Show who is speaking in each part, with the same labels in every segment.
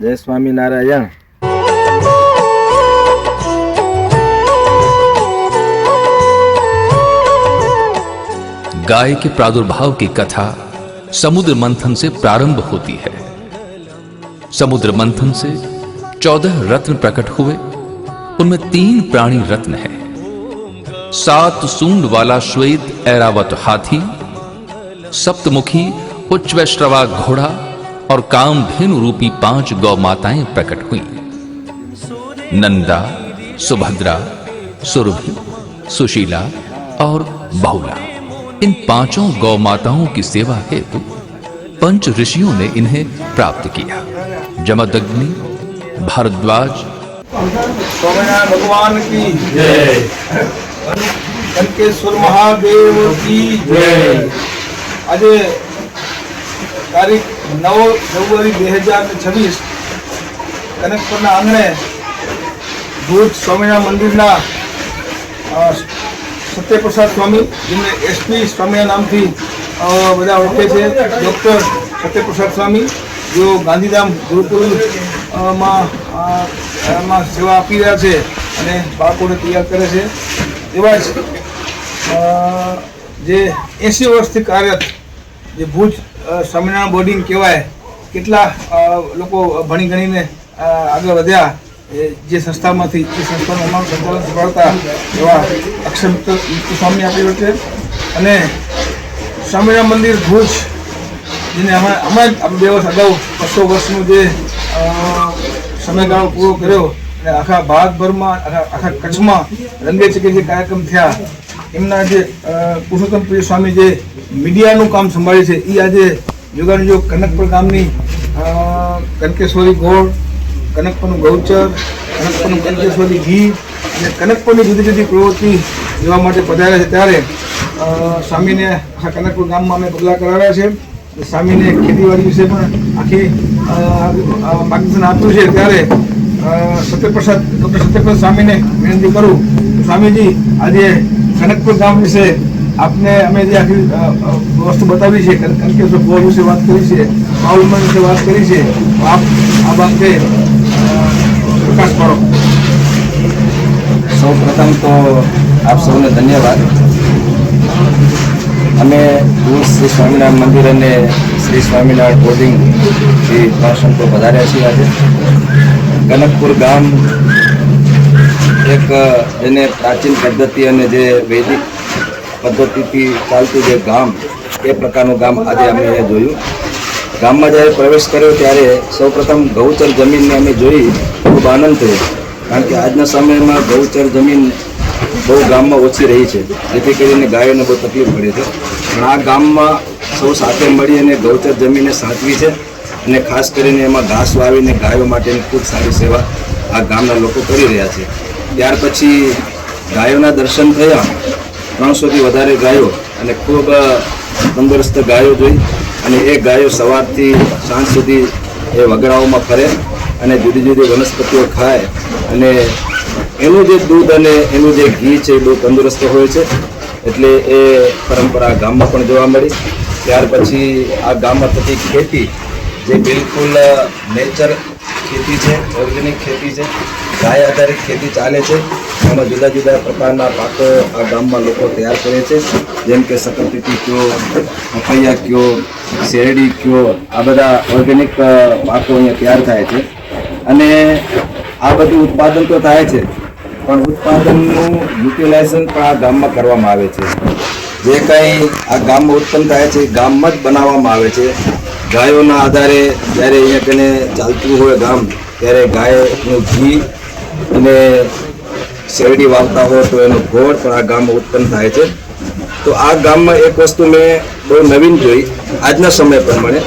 Speaker 1: जय स्वामीनारायण।
Speaker 2: गाय के प्रादुर्भाव की कथा समुद्र मंथन से प्रारंभ होती है। समुद्र मंथन से 14 रत्न प्रकट हुए, उनमें 3 प्राणी रत्न है। 7 सूंड वाला श्वेत ऐरावत हाथी, सप्तमुखी उच्चवैश्रवा घोड़ा और कामधेनु रूपी 5 गौ माताएं प्रकट हुई। नंदा, सुभद्रा, सुरभि, सुशीला और बहुला, इन 5 गौ माताओं की सेवा हेतु पंच ऋषियों ने इन्हें प्राप्त किया। जमदग्नि, भारद्वाज,
Speaker 1: स्वामीनारायण भगवान की जय, कनकेश्वर महादेव की जय। आज तारीख 9 ફેબ્રુઆરી 2026 કનકપુરના આંગણે ભુજ સ્વામિનારાયણ મંદિરના સત્યપ્રસાદ સ્વામી, જેમને એસપી સ્વામીના નામથી બધા ઓળખે છે, ડૉક્ટર સત્યપ્રસાદ સ્વામી, જેઓ ગાંધીધામ ગુરુકુલમાં સેવા આપી રહ્યા છે અને બાળકોને તૈયાર કરે છે। એવા જ જે 80 વર્ષથી કાર્યરત જે ભુજ સ્વામિનારાયણ બોર્ડિંગ કહેવાય, કેટલા લોકો ભણી ગણીને આગળ વધ્યા જે સંસ્થામાંથી, એ સંસ્થાનું અમારું સંચાલન સંભાળતા એવા અક્ષર મિત્ર સ્વામી આપી રહ્યો છે। અને સ્વામિનારાયણ મંદિર ભુજ, જેને હમણાં જ 2 વર્ષ અગાઉ 200 વર્ષનો જે સમયગાળો પૂરો કર્યો અને આખા ભારતભરમાં, આખા કચ્છમાં રંગેચકે જે કાર્યક્રમ થયા, એમના જે પુરુષોત્તમ પ્રિય સ્વામી જે મીડિયાનું કામ સંભાળે છે, એ આજે યોગાનુયોગ કનકપુર ગામની કનકેશ્વરી ગોળ, કનકપુરનું ગૌચર, કનકપુરનું કનકેશ્વરી ઘી અને કનકપુરની જુદી જુદી પ્રવૃત્તિ જોવા માટે પધાર્યા છે। ત્યારે સ્વામીને આખા કનકપુર ગામમાં અમે પગલાં કરાવ્યા છે। સ્વામીને ખેતીવાડી વિશે પણ આખી માર્ગદર્શન આપ્યું છે। ત્યારે સત્યપ્રસાદ, ડૉક્ટર સત્યપ્રસાદ સ્વામીને વિનંતી કરું, સ્વામીજી આજે કનકપુર ગામ વિશે આપને અમે જે આખી વસ્તુ બતાવી છે, કનકેશ્વર ગોળ વિશે વાત કરી છે, સ્વાવલંબન વિશે વાત કરી છે, આપ આ બાબતે પ્રકાશ પાડો।
Speaker 3: સૌ પ્રથમ તો આપ સૌને ધન્યવાદ। અમે ભુજ શ્રી સ્વામિનારાયણ મંદિર અને શ્રી સ્વામિનારાયણ બોર્ડિંગથી સંતો પધાર્યા છીએ। આજે કનકપુર ગામ એક જેને પ્રાચીન પદ્ધતિ અને જે વૈદિક પદ્ધતિથી ચાલતું જે ગામ, એ પ્રકારનું ગામ આજે અમે અહીંયા જોયું। ગામમાં જ્યારે પ્રવેશ કર્યો ત્યારે સૌપ્રથમ ગૌચર જમીનને અમે જોઈ ખૂબ આનંદ થયો, કારણ કે આજના સમયમાં ગૌચર જમીન બહુ ગામમાં ઓછી રહી છે, જેથી કરીને ગાયોને બહુ તકલીફ પડે છે। પણ આ ગામમાં સૌ સાથે મળી અને ગૌચર જમીનને સાચવી છે અને ખાસ કરીને એમાં ઘાસ વાવીને ગાયો માટેની ખૂબ સારી સેવા આ ગામના લોકો કરી રહ્યા છે। ત્યાર પછી ગાયોના દર્શન થયા, 300થી વધારે ગાયો અને ખૂબ તંદુરસ્ત ગાયો જોઈ, અને એ ગાયો સવારથી સાંજ સુધી એ વગડાઓમાં ફરે અને જુદી જુદી વનસ્પતિઓ ખાય, અને એનું જે દૂધ અને એનું જે ઘી છે એ બહુ તંદુરસ્ત હોય છે, એટલે એ પરંપરા ગામમાં પણ જોવા મળી। ત્યાર પછી આ ગામમાં થતી ખેતી જે બિલકુલ નેચર ખેતી છે, ઓર્ગેનિક ખેતી છે, ગાય આધારિત ખેતી ચાલે છે। એમાં જુદા જુદા પ્રકારના પાકો આ ગામમાં લોકો તૈયાર કરે છે, જેમ કે શકરપીટી કયો, પપૈયા કયો, શેરડી કયો, આ બધા ઓર્ગેનિક પાકો અહીંયા તૈયાર થાય છે। અને આ બધું ઉત્પાદન તો થાય છે, પણ ઉત્પાદનનું યુટિલાઇઝેશન પણ આ ગામમાં કરવામાં આવે છે। જે કંઈ આ ગામમાં ઉત્પન્ન થાય છે ગામમાં જ બનાવવામાં આવે છે। ગાયોના આધારે જ્યારે અહીંયા કને ચાલતું હોય ગામ, ત્યારે ગાયનું ઘી અને શેરડી વાવતા હોય તો એનો ગોળ પણ આ ગામમાં ઉત્પન્ન થાય છે। તો આ ગામમાં એક વસ્તુ મેં બહુ નવીન જોઈ આજના સમય પ્રમાણે,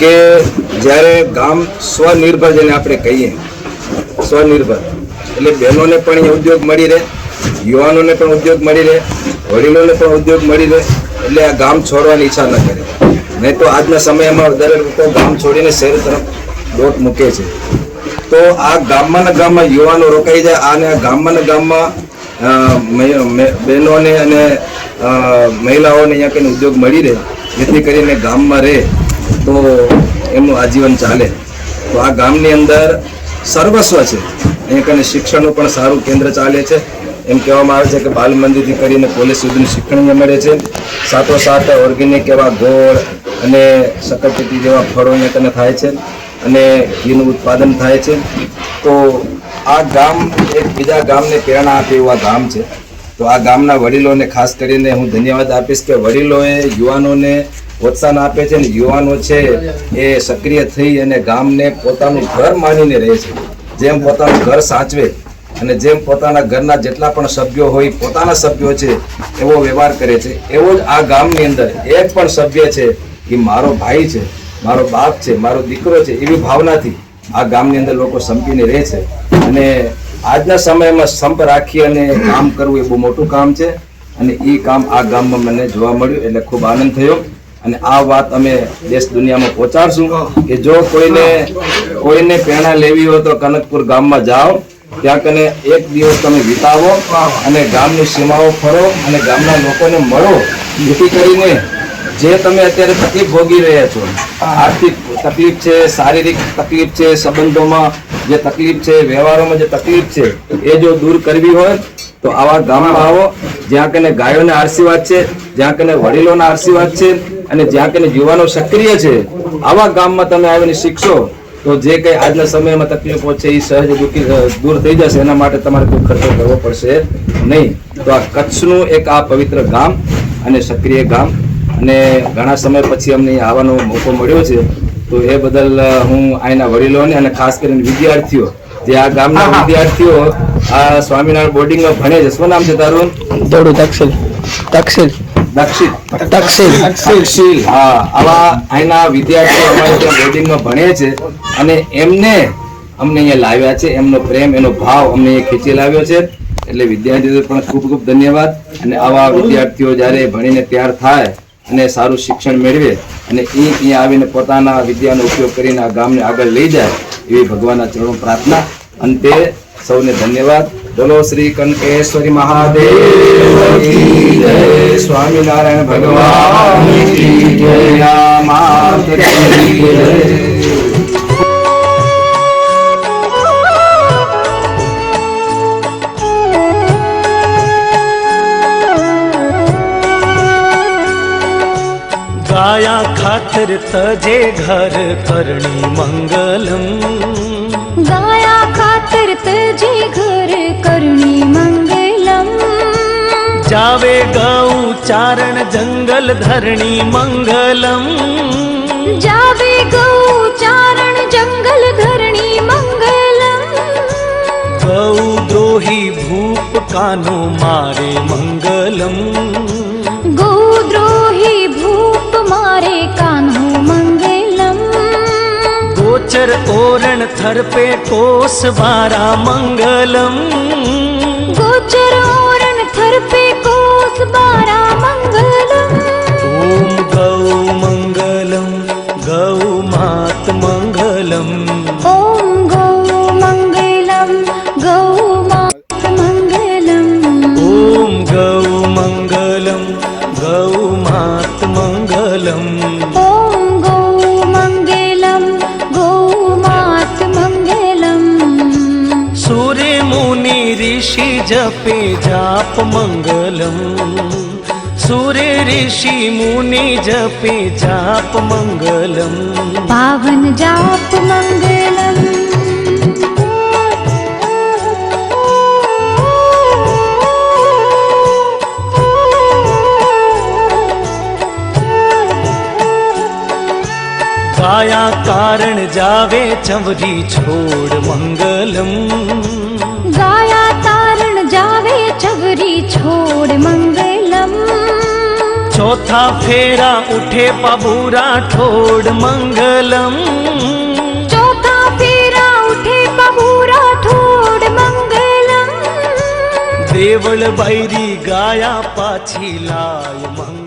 Speaker 3: કે જ્યારે ગામ સ્વનિર્ભર, જેને આપણે કહીએ સ્વનિર્ભર, એટલે બહેનોને પણ અહીંયા ઉદ્યોગ મળી રહે, યુવાનોને પણ ઉદ્યોગ મળી રહે, વડીલોને પણ ઉદ્યોગ મળી રહે, એટલે આ ગામ છોડવાની ઈચ્છા ન કરે। નહીં તો આજના સમયમાં દરેક લોકો ગામ છોડીને શહેર તરફ દોટ મૂકે છે। તો આ ગામમાં યુવાનો રોકાઈ જાય, અને આ ગામમાં બહેનોને અને મહિલાઓને અહીંયા કંઈ ઉદ્યોગ મળી રહે, જેથી કરીને ગામમાં રહે તો એમનું આજીવન ચાલે। તો આ ગામની અંદર સર્વસ્વ છે. અહીંયા કને શિક્ષણનું પણ સારું કેન્દ્ર ચાલે છે. એમ કહેવામાં આવે છે કે બાલ મંદિરથી કરીને કોલેજ સુધીનું શિક્ષણ અહીંયા મળે છે. સાથોસાથ ઓર્ગેનિક એવા ગોળ અને શક્કરટેટી જેવા ફળો અહીંયા કને થાય છે અને ઘીનું ઉત્પાદન થાય છે. તો આ ગામ એક બીજા ગામને પ્રેરણા આપે એવું આ ગામ છે. તો આ ગામના વડીલોને ખાસ કરીને હું ધન્યવાદ આપીશ કે વડીલોએ યુવાનોને પ્રોત્સાહન આપે છે ને યુવાનો છે એ સક્રિય થઈ અને ગામને પોતાનું ઘર માનીને રહે છે. જેમ પોતાનું ઘર સાચવે અને જેમ પોતાના ઘરના જેટલા પણ સભ્યો હોય પોતાના સભ્યો છે એવો વ્યવહાર કરે છે, એવો જ આ ગામની અંદર એક પણ સભ્ય છે કે મારો ભાઈ છે, મારો બાપ છે, મારો દીકરો છે, એવી ભાવનાથી આ ગામની અંદર લોકો સંપીને રહે છે. અને આજના સમયમાં સંપ રાખી અને કામ કરવું એ બહુ મોટું કામ છે અને એ કામ આ ગામમાં મને જોવા મળ્યું એટલે ખૂબ આનંદ થયો. અને આ વાત અમે દેશ દુનિયામાં પહોંચાડશું કે જો કોઈને પ્રેરણા લેવી હોય તો કનકપુર ગામમાં જાઓ, ત્યાં કને એક દિવસ તમે વિતાવો અને ગામની સીમાઓ ફરો અને ગામના લોકોને મળો. જેથી કરીને જે તમે અત્યારે તકલીફ ભોગી રહ્યા છો, આર્થિક તકલીફ છે, શારીરિક તકલીફ છે, સંબંધોમાં જે તકલીફ છે, વ્યવહારોમાં જે તકલીફ છે, એ જો દૂર કરવી હોય તો આવા ગામમાં આવો જ્યાં કને ગાયોના આશીર્વાદ છે, જ્યાં કને વડીલોના આશીર્વાદ છે અને જ્યાં કને યુવાનો સક્રિય છે. આવા ગામમાં તમે આવીને શીખશો તો જે કંઈ આજના સમયમાં તકલીફો છે એ સહજ દૂર થઈ જશે. એના માટે તમારે કોઈ ખર્ચો કરવો પડશે નહીં. તો આ કચ્છનું એક આ પવિત્ર ગામ અને સક્રિય ગામ અને ઘણા સમય પછી અમને આવવાનો મોકો મળ્યો છે. તો એ બદલ હું અહીંના વડીલોને અને ખાસ કરીને વિદ્યાર્થીઓ જે આ ગામના વિદ્યાર્થીઓ આ સ્વામિનારાયણ બોર્ડિંગમાં ભણે છે. શું નામ છે તારું? તક્ષિલ. હા, આવા અહીંના વિદ્યાર્થીઓ અમારે ત્યાં બોર્ડિંગમાં ભણે છે અને એમને અમને અહીંયા લાવ્યા છે. એમનો પ્રેમ, એનો ભાવ અમને અહીંયા ખેંચી લાવ્યો છે. એટલે વિદ્યાર્થીઓ પણ ખૂબ ખૂબ ધન્યવાદ. અને આવા વિદ્યાર્થીઓ જ્યારે ભણીને તૈયાર થાય અને સારું શિક્ષણ મેળવે અને અહીંયા આવીને પોતાના વિદ્યાનો ઉપયોગ કરીને આ ગામને આગળ લઈ જાય એવી ભગવાનના ચરણો પ્રાર્થના. અંતે સૌને ધન્યવાદ. બોલો શ્રી કનકેશ્વરી મહાદેવ કી જય, સ્વામિનારાયણ ભગવાન કી જય, માત કી જય.
Speaker 4: गाया खातिर तजे घर करणी मंगलम,
Speaker 5: गाया खातिर तजे घर करणी मंगलम.
Speaker 4: जावे गौ चारण जंगल धरणी मंगलम,
Speaker 5: जावे गौ चारण जंगल धरणी मंगलम.
Speaker 4: गौ द्रोही भूप कानो मारे मंगलम,
Speaker 5: गोद्रोही भूप मारे कान्हो मंगलम.
Speaker 4: गोचर ओरण थर पे कोस बारा मंगलम,
Speaker 5: गोचर ओरण थर पे कोस बारा मंगलम.
Speaker 4: ओम गौ मंगलम, गौ मात मंगलम.
Speaker 5: ओम गौ मंगलम, गौ मात मंगलम.
Speaker 4: ओम गौ मंगलम, गौ मात मंगलम.
Speaker 5: ओम गौ मंगलम, गौ मात मंगलम.
Speaker 4: सूर्य मुनि ऋषि जपे जाप मंगलम, सूर्य ऋषि मुनि जपे जाप मंगलम.
Speaker 5: पावन जाप मंगलम.
Speaker 4: काया कारण जावे चवरी छोड़ मंगलम,
Speaker 5: गाया तारण जावे चवरी छोड़ मंगलम.
Speaker 4: चौथा फेरा उठे पबूरा ठोड़ मंगलम,
Speaker 5: चौथा फेरा उठे पबूरा ठोड़ मंगलम.
Speaker 4: देवल बैरी गाया पाछी लाय मंगलम.